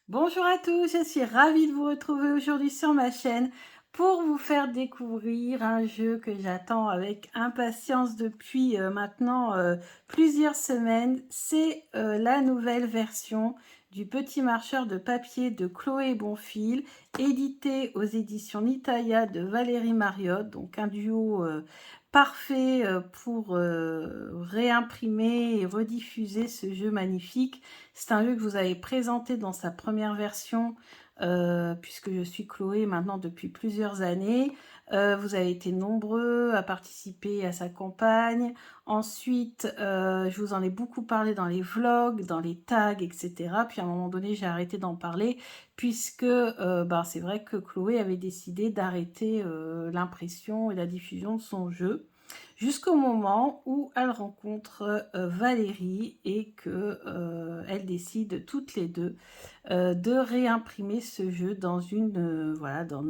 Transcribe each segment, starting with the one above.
Bonjour à tous, je suis ravie de vous retrouver aujourd'hui sur ma chaîne pour vous faire découvrir un jeu que j'attends avec impatience depuis maintenant plusieurs semaines. C'est la nouvelle version du Petit Marcheur de papier de Chloé Bonfil, édité aux éditions Nitaya de Valérie Mariotte, donc un duo parfait pour réimprimer et rediffuser ce jeu magnifique. C'est un jeu que je vous avez présenté dans sa première version, puisque je suis Chloé maintenant depuis plusieurs années. Vous avez été nombreux à participer à sa campagne. Ensuite, je vous en ai beaucoup parlé dans les vlogs, dans les tags, etc. Puis à un moment donné, j'ai arrêté d'en parler, puisque c'est vrai que Chloé avait décidé d'arrêter l'impression et la diffusion de son jeu jusqu'au moment où elle rencontre Valérie et que elles décident toutes les deux de réimprimer ce jeu dans dans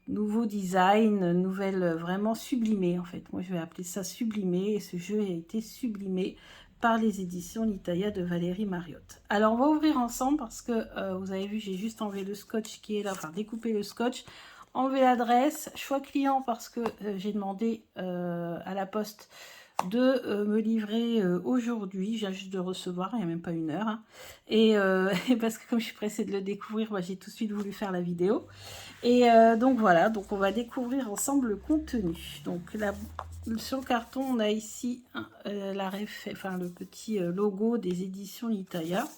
nouveau design, nouvelle vraiment sublimé en fait. Moi je vais appeler ça sublimé et ce jeu a été sublimé par les éditions Nitaya de Valérie Mariotte. Alors on va ouvrir ensemble parce que vous avez vu j'ai juste enlevé le scotch qui est là, enfin découpé le scotch, enlever l'adresse, choix client parce que j'ai demandé à la poste de me livrer aujourd'hui. J'ai juste de recevoir, il n'y a même pas une heure. Hein. Et parce que comme je suis pressée de le découvrir, j'ai tout de suite voulu faire la vidéo. Et donc voilà, donc on va découvrir ensemble le contenu. Donc sur le carton, on a ici le petit logo des éditions Nitaya.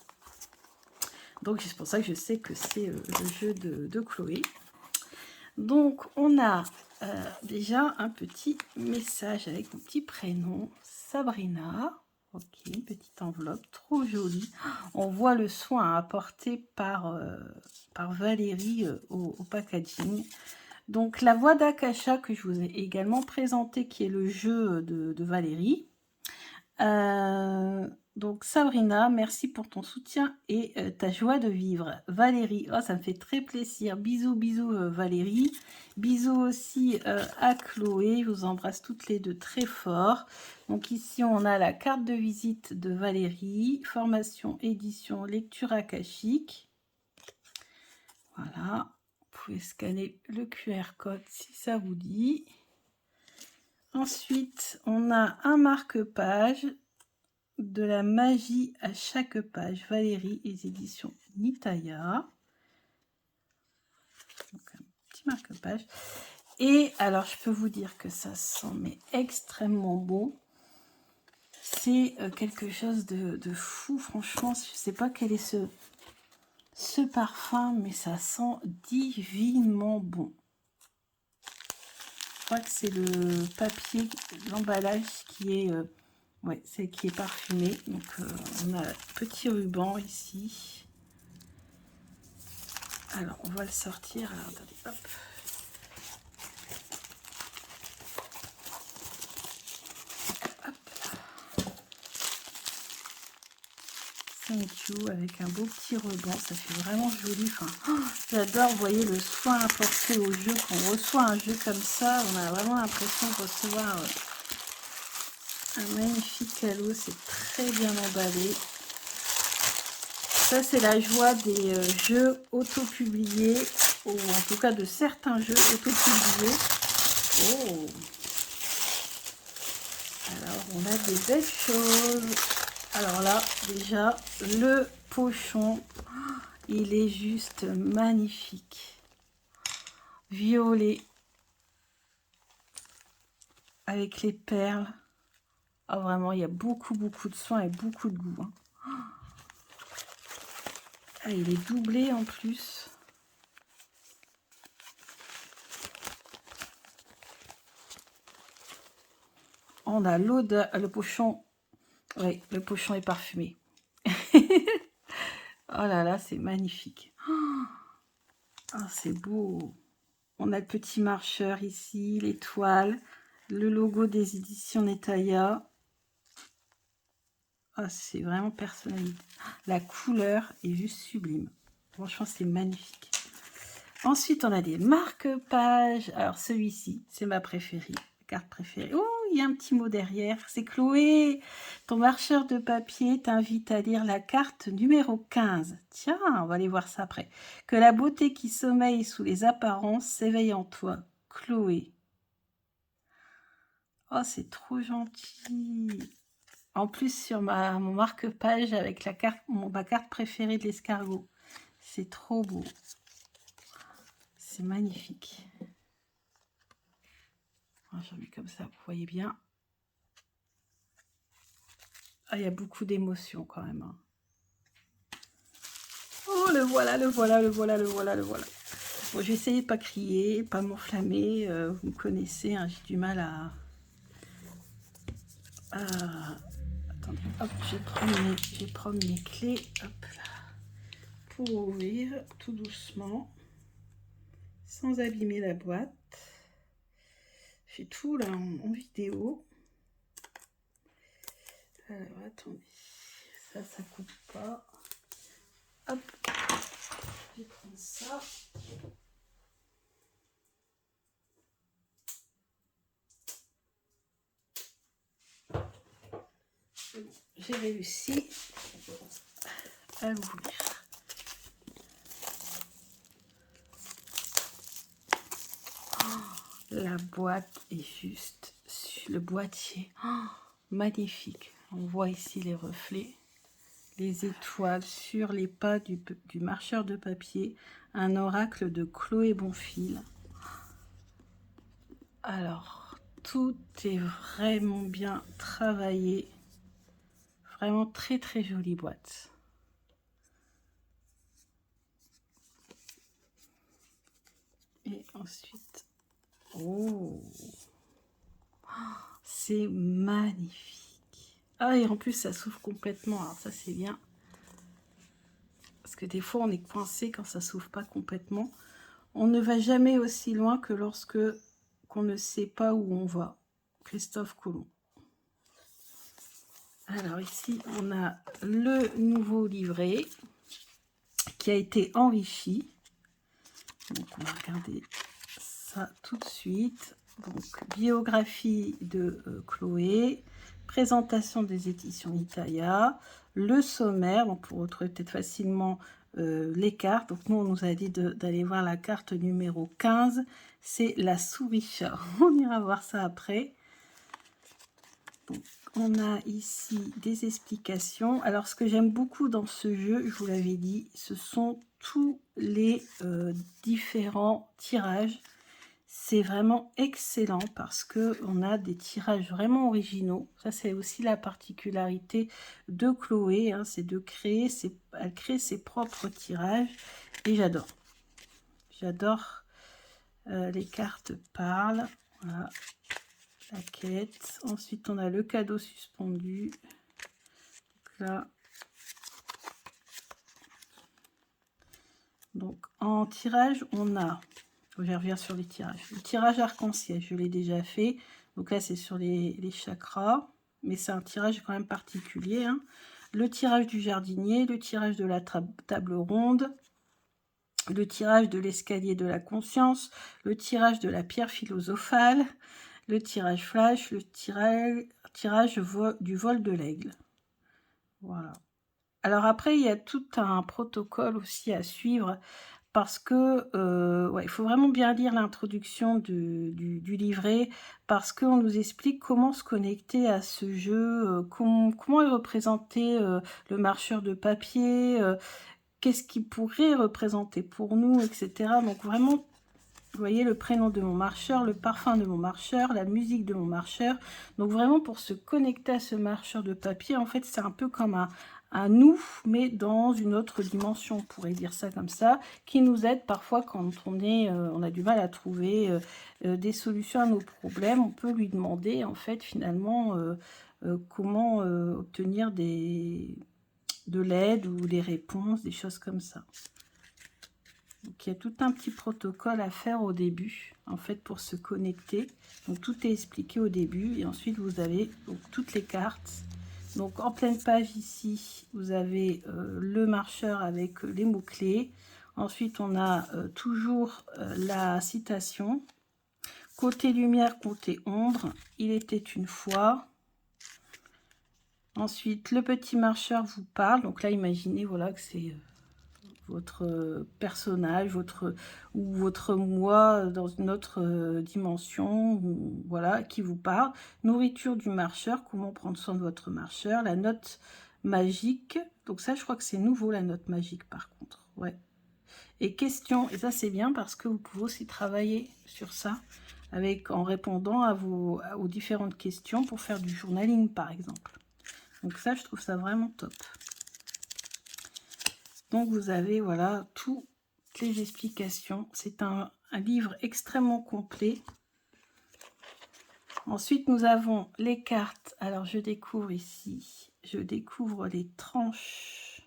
Donc c'est pour ça que je sais que c'est le jeu de Chloé. Donc, on a déjà un petit message avec mon petit prénom, Sabrina. Ok, une petite enveloppe, trop jolie. On voit le soin apporté par Valérie au packaging. Donc, la voix d'Akasha que je vous ai également présenté, qui est le jeu de Valérie. Donc Sabrina, merci pour ton soutien et ta joie de vivre. Valérie, oh ça me fait très plaisir. Bisous, bisous Valérie. Bisous aussi à Chloé. Je vous embrasse toutes les deux très fort. Donc ici on a la carte de visite de Valérie. Formation, édition, lecture akashique. Voilà. Vous pouvez scanner le QR code si ça vous dit. Ensuite, on a un marque-page de la magie à chaque page. Valérie et les éditions Nitaya. Donc un petit marque-page. Et alors, je peux vous dire que ça sent mais extrêmement bon. C'est quelque chose de fou, franchement. Je ne sais pas quel est ce parfum, mais ça sent divinement bon. Je crois que c'est le papier, l'emballage qui est... c'est qui est parfumé. Donc, on a un petit ruban ici. Alors, on va le sortir. Alors, attendez, hop. Thank you, avec un beau petit ruban. Ça fait vraiment joli. Enfin, j'adore, vous voyez, le soin apporté au jeu. Quand on reçoit un jeu comme ça, on a vraiment l'impression de recevoir un magnifique cadeau. C'est très bien emballé. Ça, c'est la joie des jeux auto-publiés, ou en tout cas de certains jeux auto-publiés. Oh! Alors, on a des belles choses. Alors là, déjà, le pochon, il est juste magnifique. Violet, avec les perles. Ah, vraiment, il y a beaucoup de soin et beaucoup de goût. Hein. Ah, il est doublé en plus. On a l'odeur, le pochon. Oui, le pochon est parfumé. Oh là là, c'est magnifique. Oh, c'est beau. On a le petit marcheur ici, l'étoile, le logo des éditions Nitaya. Oh, c'est vraiment personnalisé. La couleur est juste sublime. Franchement, c'est magnifique. Ensuite, on a des marque-pages. Alors, celui-ci, c'est ma préférée. Carte préférée. Oh, il y a un petit mot derrière. C'est Chloé. Ton marcheur de papier t'invite à lire la carte numéro 15. Tiens, on va aller voir ça après. Que la beauté qui sommeille sous les apparences s'éveille en toi. Chloé. Oh, c'est trop gentil. En plus, sur mon marque-page avec la carte, ma carte préférée de l'escargot. C'est trop beau. C'est magnifique. Oh, j'en mets comme ça, vous voyez bien. Ah, il y a beaucoup d'émotions quand même. Hein. Oh, le voilà, le voilà, le voilà, le voilà, le voilà. Bon, je vais essayer de pas crier, pas m'enflammer. Vous me connaissez, hein, j'ai du mal à... Attendez, hop, je vais prendre mes clés, hop là, pour ouvrir tout doucement, sans abîmer la boîte. Je fais tout là en vidéo. Alors, attendez, ça coupe pas. Hop, je vais prendre ça. J'ai réussi à l'ouvrir. La boîte est juste, le boîtier, magnifique. On voit ici les reflets, les étoiles sur les pas du marcheur de papier, un oracle de Chloé Bonfil. Alors, tout est vraiment bien travaillé, vraiment très très jolie boîte. Et ensuite, oh, c'est magnifique. Ah, et en plus, ça s'ouvre complètement. Alors ça, c'est bien. Parce que des fois, on est coincé quand ça s'ouvre pas complètement. On ne va jamais aussi loin que lorsque qu'on ne sait pas où on va. Christophe Colomb. Alors ici, on a le nouveau livret qui a été enrichi. Donc, on va regarder ça tout de suite. Donc, biographie de Chloé, présentation des éditions Nitaya, le sommaire, donc pour retrouver peut-être facilement les cartes. Donc, nous, on nous a dit d'aller voir la carte numéro 15, c'est la souris-chat. On ira voir ça après. Donc, on a ici des explications. Alors, ce que j'aime beaucoup dans ce jeu, je vous l'avais dit, ce sont tous les différents tirages. C'est vraiment excellent parce que on a des tirages vraiment originaux. Ça, c'est aussi la particularité de Chloé, hein, c'est de créer elle crée ses propres tirages et j'adore. J'adore. Les cartes parlent. Voilà. La quête. Ensuite, on a le cadeau suspendu. Donc là. Donc, en tirage, on a... Je reviens sur les tirages. Le tirage arc-en-ciel, je l'ai déjà fait. Donc là, c'est sur les chakras. Mais c'est un tirage quand même particulier. Hein. Le tirage du jardinier, le tirage de la table ronde, le tirage de l'escalier de la conscience, le tirage de la pierre philosophale, le tirage flash, le tirage du vol de l'aigle. Voilà. Alors après, il y a tout un protocole aussi à suivre parce que ouais, il faut vraiment bien lire l'introduction du livret parce qu'on nous explique comment se connecter à ce jeu, comment est représenté le marcheur de papier, qu'est-ce qu'il pourrait représenter pour nous, etc. Donc vraiment, vous voyez le prénom de mon marcheur, le parfum de mon marcheur, la musique de mon marcheur. Donc vraiment pour se connecter à ce marcheur de papier, en fait c'est un peu comme un nous, mais dans une autre dimension, on pourrait dire ça comme ça, qui nous aide parfois quand on a du mal à trouver des solutions à nos problèmes. On peut lui demander en fait finalement comment obtenir de l'aide ou des réponses, des choses comme ça. Donc, il y a tout un petit protocole à faire au début, en fait, pour se connecter. Donc, tout est expliqué au début. Et ensuite, vous avez donc, toutes les cartes. Donc, en pleine page, ici, vous avez le marcheur avec les mots-clés. Ensuite, on a toujours la citation. Côté lumière, côté ombre, il était une fois. Ensuite, le petit marcheur vous parle. Donc là, imaginez voilà, que c'est votre personnage, votre moi dans une autre dimension, voilà, qui vous parle. Nourriture du marcheur, comment prendre soin de votre marcheur. La note magique, donc ça, je crois que c'est nouveau, la note magique, par contre. Ouais. Et question, et ça, c'est bien parce que vous pouvez aussi travailler sur ça en répondant aux différentes questions pour faire du journaling, par exemple. Donc ça, je trouve ça vraiment top. Donc vous avez, voilà, toutes les explications. C'est un livre extrêmement complet. Ensuite, nous avons les cartes. Alors, je découvre ici, je découvre les tranches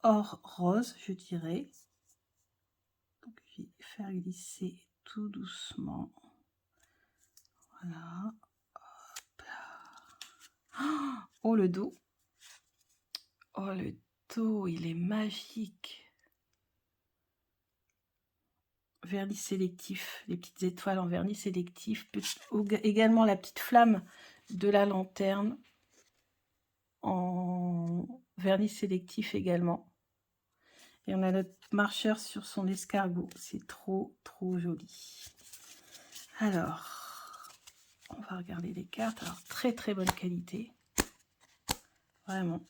or rose, je dirais. Donc, je vais faire glisser tout doucement. Voilà. Hop là. Oh, le dos. Oh, le dos, il est magique. Vernis sélectif, les petites étoiles en vernis sélectif, également la petite flamme de la lanterne en vernis sélectif également. Et on a notre marcheur sur son escargot, c'est trop joli. Alors, on va regarder les cartes. Alors, très bonne qualité, vraiment.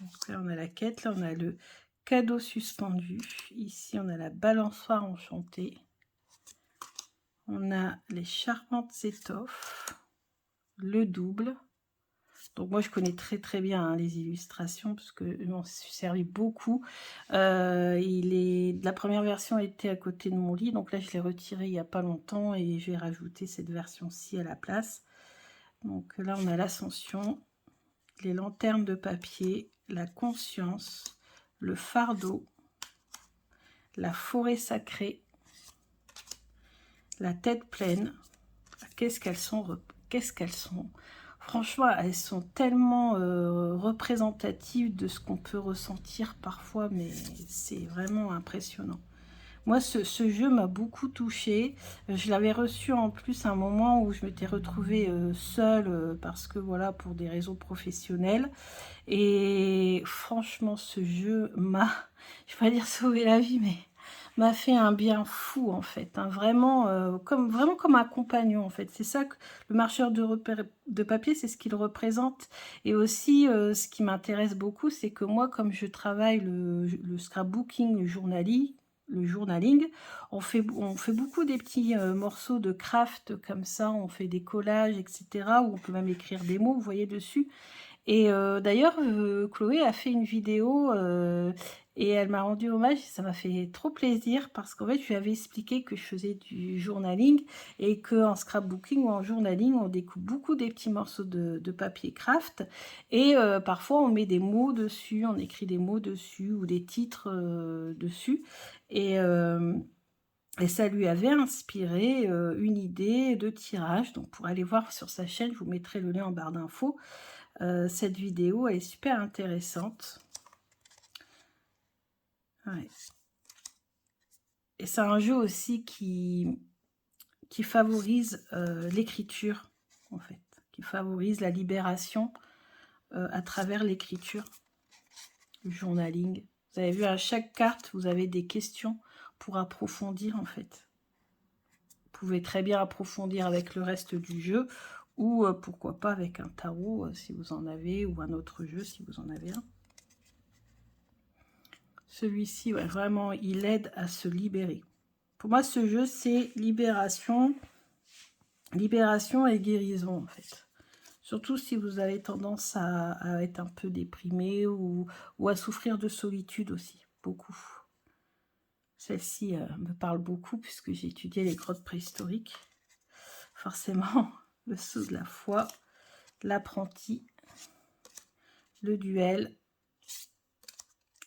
Donc là on a la quête, là on a le cadeau suspendu, ici on a la balançoire enchantée. On a les charmantes étoffes, le double. Donc moi je connais très bien hein, les illustrations parce que je m'en suis servi beaucoup. La première version était à côté de mon lit, donc là je l'ai retiré il n'y a pas longtemps et je vais rajouter cette version-ci à la place. Donc là on a l'ascension, les lanternes de papier, la conscience, le fardeau, la forêt sacrée, la tête pleine. Qu'est-ce qu'elles sont, franchement, elles sont tellement représentatives de ce qu'on peut ressentir parfois, mais c'est vraiment impressionnant. Moi, ce jeu m'a beaucoup touchée. Je l'avais reçu en plus à un moment où je m'étais retrouvée seule parce que voilà, pour des raisons professionnelles. Et franchement, ce jeu m'a, je vais pas dire sauvé la vie, mais m'a fait un bien fou en fait, hein, vraiment comme un compagnon en fait. C'est ça que le marcheur de papier, c'est ce qu'il représente. Et aussi ce qui m'intéresse beaucoup, c'est que moi, comme je travaille le scrapbooking, le journaling, on fait beaucoup des petits morceaux de craft comme ça, on fait des collages, etc. Où on peut même écrire des mots, vous voyez dessus. Et d'ailleurs, Chloé a fait une vidéo et elle m'a rendu hommage. Ça m'a fait trop plaisir parce qu'en fait, je lui avais expliqué que je faisais du journaling et qu'en scrapbooking ou en journaling, on découpe beaucoup des petits morceaux de papier craft et parfois on met des mots dessus, on écrit des mots dessus ou des titres dessus. Et ça lui avait inspiré une idée de tirage. Donc pour aller voir sur sa chaîne, je vous mettrai le lien en barre d'infos. Cette vidéo, elle est super intéressante. Ouais. Et c'est un jeu aussi qui favorise l'écriture, en fait. Qui favorise la libération à travers l'écriture, le journaling. Vous avez vu, à chaque carte, vous avez des questions pour approfondir, en fait. Vous pouvez très bien approfondir avec le reste du jeu ou pourquoi pas avec un tarot si vous en avez, ou un autre jeu si vous en avez un. Celui-ci, ouais, vraiment, il aide à se libérer. Pour moi, ce jeu, c'est libération et guérison, en fait. Surtout si vous avez tendance à être un peu déprimé ou à souffrir de solitude aussi, beaucoup. Celle-ci me parle beaucoup puisque j'ai étudié les grottes préhistoriques. Forcément, le saut de la foi, l'apprenti, le duel,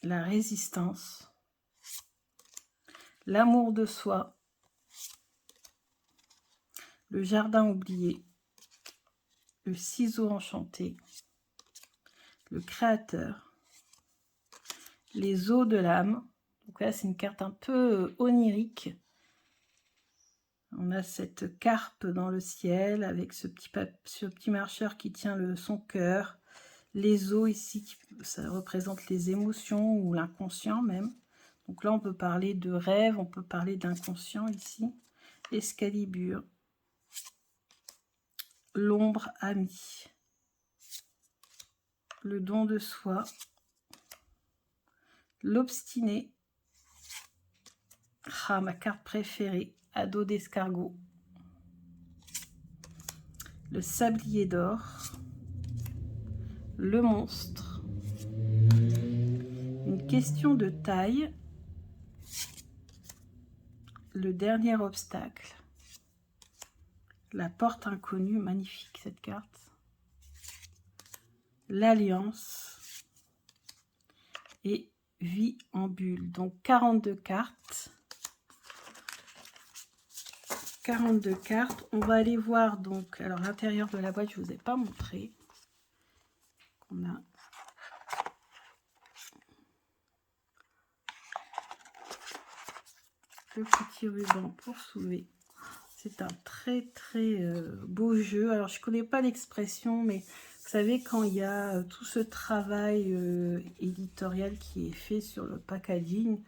la résistance, l'amour de soi, le jardin oublié, le ciseau enchanté, le créateur, les eaux de l'âme, Donc là, c'est une carte un peu onirique. On a cette carpe dans le ciel avec ce petit marcheur qui tient son cœur. Les os ici, ça représente les émotions ou l'inconscient même. Donc là, on peut parler de rêve, on peut parler d'inconscient ici. Excalibur. L'ombre amie. Le don de soi. L'obstiné. Ah, ma carte préférée. Ado d'escargot. Le sablier d'or. Le monstre. Une question de taille. Le dernier obstacle. La porte inconnue, magnifique cette carte. L'alliance. Et vie en bulle. Donc 42 cartes. 42 cartes. On va aller voir donc, alors l'intérieur de la boîte, je ne vous ai pas montré. On a le petit ruban pour soulever. C'est un très beau jeu. Alors je connais pas l'expression, mais vous savez quand il y a tout ce travail éditorial qui est fait sur le packaging,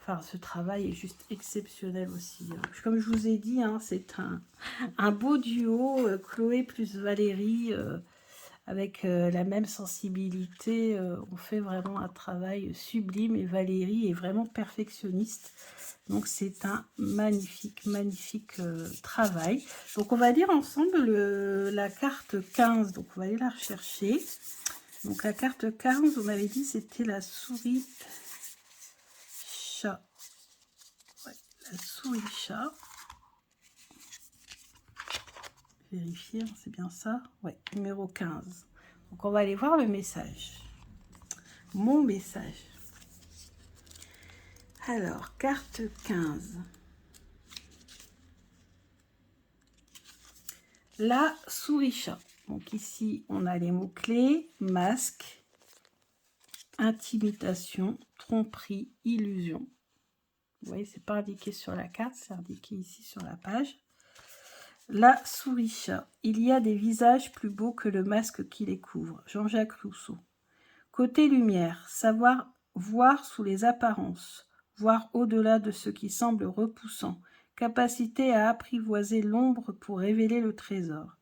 enfin ce travail est juste exceptionnel aussi. Comme je vous ai dit, hein, c'est un beau duo, Chloé plus Valérie, avec la même sensibilité. On fait vraiment un travail sublime et Valérie est vraiment perfectionniste. Donc c'est un magnifique travail. Donc on va lire ensemble la carte 15. Donc on va aller la rechercher. Donc la carte 15, on m'avait dit c'était la souris chat. Ouais, la souris chat. Vérifier, c'est bien ça. Ouais, numéro 15. Donc on va aller voir le message. Mon message. Alors, carte 15. La souris chat. Donc ici, on a les mots-clés, masque, intimidation, tromperie, illusion. Vous voyez, c'est pas indiqué sur la carte, c'est indiqué ici sur la page. La souris chat. Il y a des visages plus beaux que le masque qui les couvre. Jean-Jacques Rousseau. Côté lumière, savoir voir sous les apparences, voir au-delà de ce qui semble repoussant, capacité à apprivoiser l'ombre pour révéler le trésor.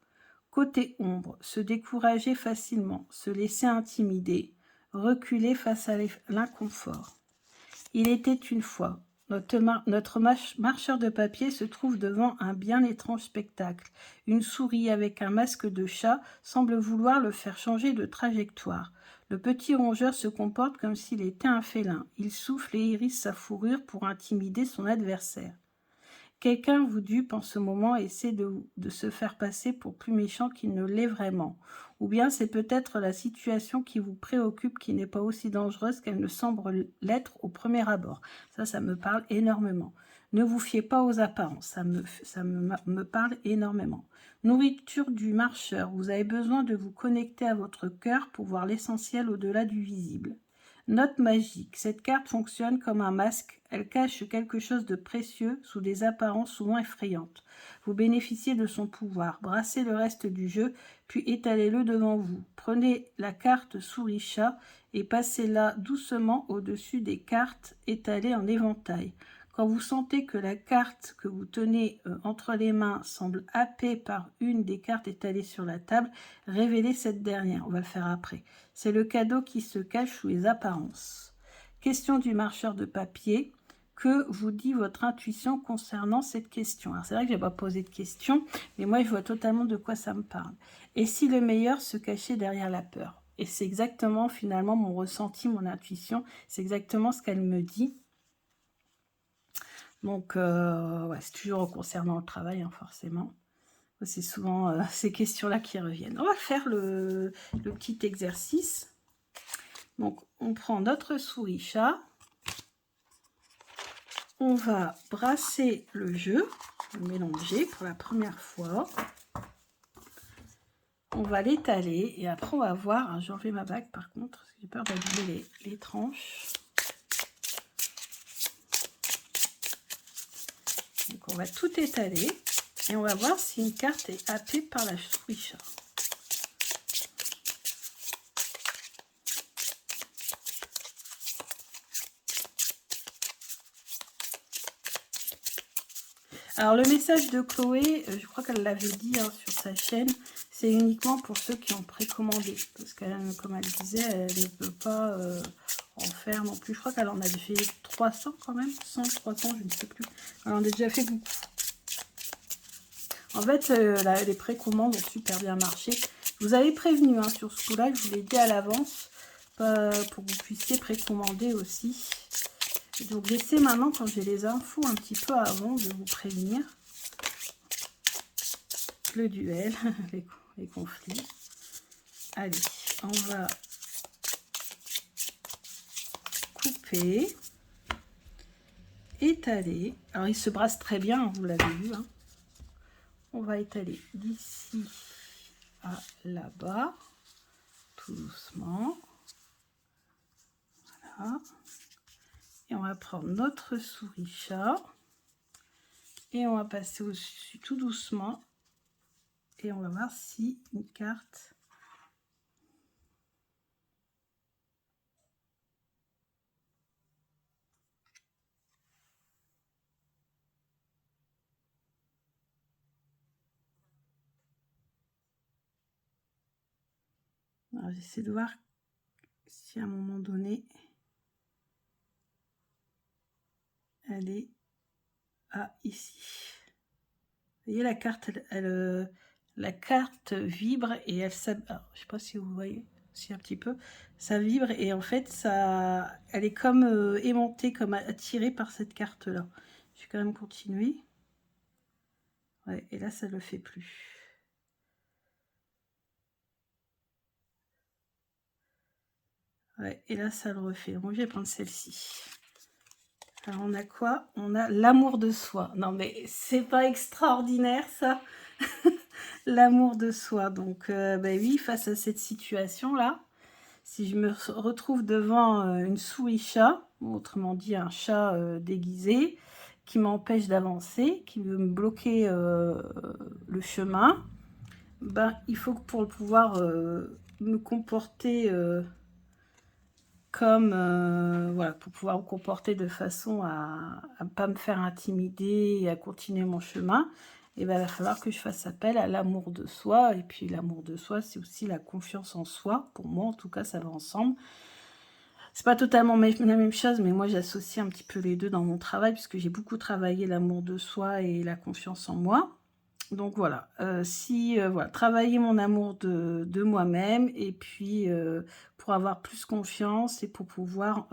Côté ombre, se décourager facilement, se laisser intimider, reculer face à l'inconfort. Il était une fois. Notre marcheur de papier se trouve devant un bien étrange spectacle. Une souris avec un masque de chat semble vouloir le faire changer de trajectoire. Le petit rongeur se comporte comme s'il était un félin. Il souffle et hérisse sa fourrure pour intimider son adversaire. Quelqu'un vous dupe en ce moment et essaie de se faire passer pour plus méchant qu'il ne l'est vraiment. Ou bien c'est peut-être la situation qui vous préoccupe qui n'est pas aussi dangereuse qu'elle ne semble l'être au premier abord. Ça me parle énormément. Ne vous fiez pas aux apparences, ça me parle énormément. Nourriture du marcheur, vous avez besoin de vous connecter à votre cœur pour voir l'essentiel au-delà du visible. Note magique, cette carte fonctionne comme un masque, elle cache quelque chose de précieux sous des apparences souvent effrayantes. Vous bénéficiez de son pouvoir, brassez le reste du jeu, puis étalez-le devant vous. Prenez la carte souris-chat et passez-la doucement au-dessus des cartes étalées en éventail. Quand vous sentez que la carte que vous tenez entre les mains semble happée par une des cartes étalées sur la table, révélez cette dernière. On va le faire après. C'est le cadeau qui se cache sous les apparences. Question du marcheur de papier. Que vous dit votre intuition concernant cette question? Alors c'est vrai que je n'ai pas posé de question, mais moi je vois totalement de quoi ça me parle. Et si le meilleur se cachait derrière la peur? Et c'est exactement finalement mon ressenti, mon intuition, c'est exactement ce qu'elle me dit. Donc ouais, c'est toujours concernant le travail, hein, forcément. C'est souvent ces questions-là qui reviennent. On va faire le petit exercice. Donc, on prend notre souris-chat. On va brasser le jeu, le mélanger pour la première fois. On va l'étaler et après on va voir. Hein, j'ai enlevé ma bague par contre, parce que j'ai peur d'abîmer les tranches. on va tout étaler et on va voir si une carte est happée par la souris chat. Alors le message de Chloé, je crois qu'elle l'avait dit hein, sur sa chaîne, c'est uniquement pour ceux qui ont précommandé. Parce qu'elle, comme elle disait, elle ne peut pas en faire non plus. Je crois qu'elle en avait fait 300 quand même, 100, 300, je ne sais plus. Elle en a déjà fait beaucoup. En fait, les précommandes ont super bien marché. Je vous avais prévenu hein, sur ce coup-là, je vous l'ai dit à l'avance, pour que vous puissiez précommander aussi. Donc j'essaie maintenant, quand j'ai les infos un petit peu avant, de vous prévenir. Le duel, les conflits. Allez, on va couper, étaler. Alors il se brasse très bien, vous l'avez vu. Hein. On va étaler d'ici à là-bas, tout doucement. Voilà. Et on va prendre notre souris chat et on va passer au-dessus tout doucement et on va voir si une carte j'essaie de voir si à un moment donné elle est ici. Vous voyez la carte, la carte vibre et elle s'abat. Je sais pas si vous voyez, si un petit peu, ça vibre et en fait ça, elle est comme aimantée, comme attirée par cette carte là. Je vais quand même continuer. Ouais, et là ça le fait plus. Ouais, et là ça le refait. Bon, je vais prendre celle-ci. Alors on a quoi? On a l'amour de soi. Non mais c'est pas extraordinaire ça. L'amour de soi. Donc ben oui, face à cette situation là, si je me retrouve devant une souris chat, autrement dit un chat déguisé, qui m'empêche d'avancer, qui veut me bloquer le chemin, ben il faut que pour pouvoir me comporter comme voilà, pour pouvoir me comporter de façon à ne pas me faire intimider et à continuer mon chemin, et ben, il va falloir que je fasse appel à l'amour de soi. Et puis l'amour de soi, c'est aussi la confiance en soi. Pour moi, en tout cas, ça va ensemble. C'est pas totalement la même chose, mais moi, j'associe un petit peu les deux dans mon travail, puisque j'ai beaucoup travaillé l'amour de soi et la confiance en moi. Donc voilà, voilà, travailler mon amour de moi-même et puis pour avoir plus confiance et pour pouvoir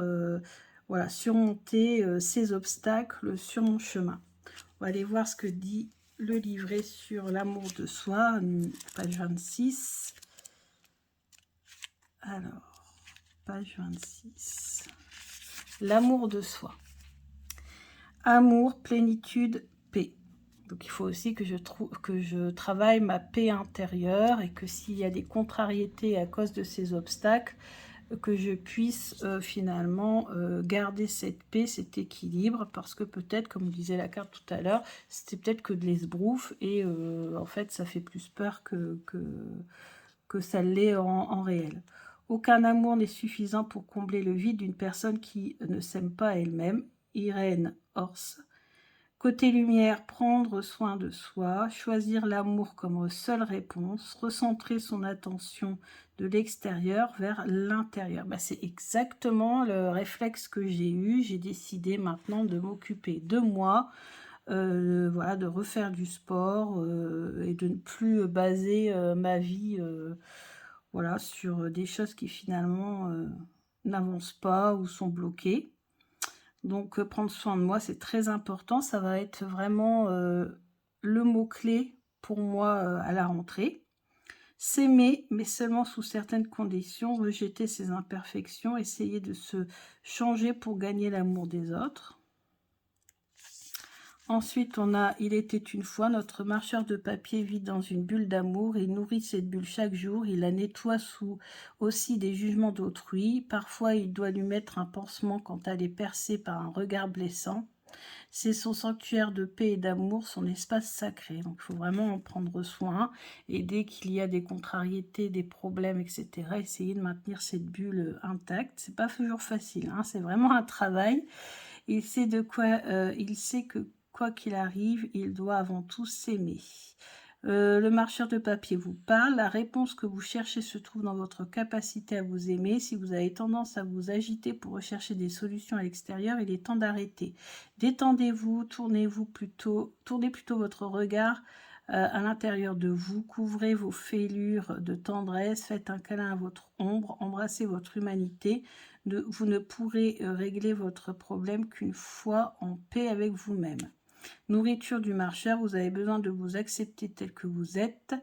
voilà, surmonter ces obstacles sur mon chemin. On va aller voir ce que dit le livret sur l'amour de soi, page 26. Alors, page 26. L'amour de soi. Amour, plénitude, paix. Donc il faut aussi que je travaille ma paix intérieure et que s'il y a des contrariétés à cause de ces obstacles, que je puisse finalement garder cette paix, cet équilibre, parce que peut-être, comme disait la carte tout à l'heure, c'était peut-être que de l'esbrouf et en fait ça fait plus peur que ça l'est en réel. Aucun amour n'est suffisant pour combler le vide d'une personne qui ne s'aime pas elle-même. Irène Ors. Côté lumière, prendre soin de soi, choisir l'amour comme seule réponse, recentrer son attention de l'extérieur vers l'intérieur. Bah, c'est exactement le réflexe que j'ai eu. J'ai décidé maintenant de m'occuper de moi, voilà, de refaire du sport et de ne plus baser ma vie voilà, sur des choses qui finalement n'avancent pas ou sont bloquées. Donc prendre soin de moi, c'est très important. Ça va être vraiment le mot-clé pour moi à la rentrée. S'aimer, mais seulement sous certaines conditions. Rejeter ses imperfections. Essayer de se changer pour gagner l'amour des autres. Ensuite, on a « Il était une fois ». Notre marcheur de papier vit dans une bulle d'amour. Il nourrit cette bulle chaque jour. Il la nettoie sous aussi des jugements d'autrui. Parfois, il doit lui mettre un pansement quand elle est percée par un regard blessant. C'est son sanctuaire de paix et d'amour, son espace sacré. Donc, il faut vraiment en prendre soin. Et dès qu'il y a des contrariétés, des problèmes, etc., essayez de maintenir cette bulle intacte. C'est pas toujours facile, hein, c'est vraiment un travail. Il sait il sait que quoi qu'il arrive, il doit avant tout s'aimer. Le marcheur de papier vous parle. La réponse que vous cherchez se trouve dans votre capacité à vous aimer. Si vous avez tendance à vous agiter pour rechercher des solutions à l'extérieur, il est temps d'arrêter. Détendez-vous, tournez plutôt votre regard à l'intérieur de vous. Couvrez vos fêlures de tendresse. Faites un câlin à votre ombre. Embrassez votre humanité. Vous ne pourrez régler votre problème qu'une fois en paix avec vous-même. Nourriture du marcheur, vous avez besoin de vous accepter tel que vous êtes,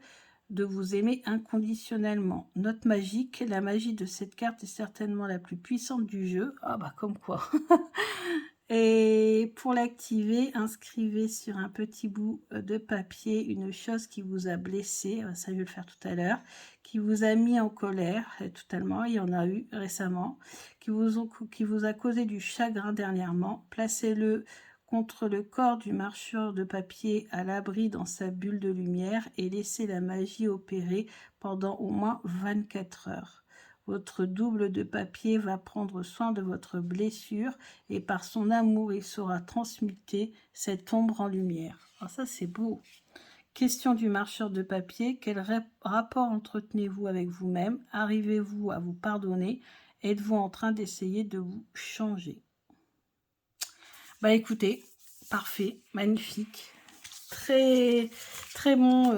de vous aimer inconditionnellement. Note magique, la magie de cette carte est certainement la plus puissante du jeu. Ah bah comme quoi. Et pour l'activer, inscrivez sur un petit bout de papier une chose qui vous a blessé, ça je vais le faire tout à l'heure, qui vous a mis en colère, totalement, il y en a eu récemment, qui vous a causé du chagrin dernièrement. Placez-le contre le corps du marcheur de papier à l'abri dans sa bulle de lumière et laissez la magie opérer pendant au moins 24 heures. Votre double de papier va prendre soin de votre blessure et par son amour, il saura transmuter cette ombre en lumière. Ah, ça, c'est beau. Question du marcheur de papier. Quel rapport entretenez-vous avec vous-même? Arrivez-vous à vous pardonner? Êtes-vous en train d'essayer de vous changer? Bah écoutez, parfait, magnifique. Très bon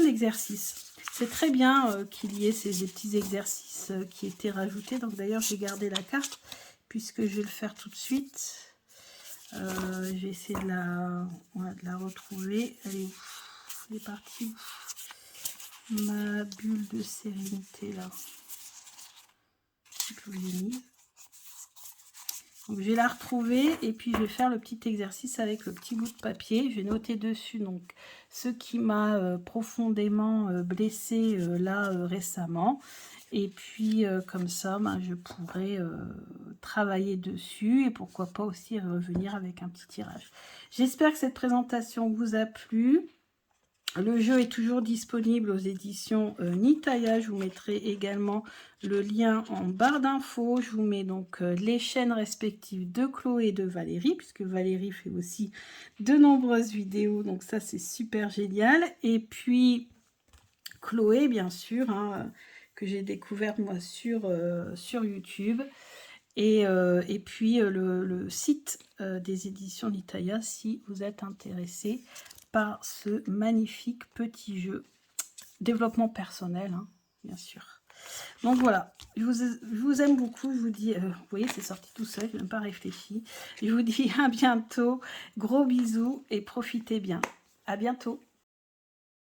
exercice. C'est très bien qu'il y ait ces petits exercices qui étaient rajoutés. Donc d'ailleurs, j'ai gardé la carte puisque je vais le faire tout de suite. Je vais essayer de la retrouver. Elle est où? Elle est partie où? Ma bulle de sérénité là. Je l'ai mise. Donc, je vais la retrouver et puis je vais faire le petit exercice avec le petit bout de papier. Je vais noter dessus donc ce qui m'a profondément blessé là récemment. Et puis comme ça, ben, je pourrais travailler dessus et pourquoi pas aussi revenir avec un petit tirage. J'espère que cette présentation vous a plu. Le jeu est toujours disponible aux éditions Nitaya. Je vous mettrai également le lien en barre d'infos. Je vous mets donc les chaînes respectives de Chloé et de Valérie, puisque Valérie fait aussi de nombreuses vidéos. Donc ça, c'est super génial. Et puis Chloé, bien sûr, hein, que j'ai découvert moi sur YouTube. Et puis le site des éditions Nitaya, si vous êtes intéressé par ce magnifique petit jeu. Développement personnel, hein, bien sûr. Donc voilà, je vous aime beaucoup. Je vous dis, vous voyez, c'est sorti tout seul, je n'ai même pas réfléchi. Je vous dis à bientôt, gros bisous et profitez bien. À bientôt.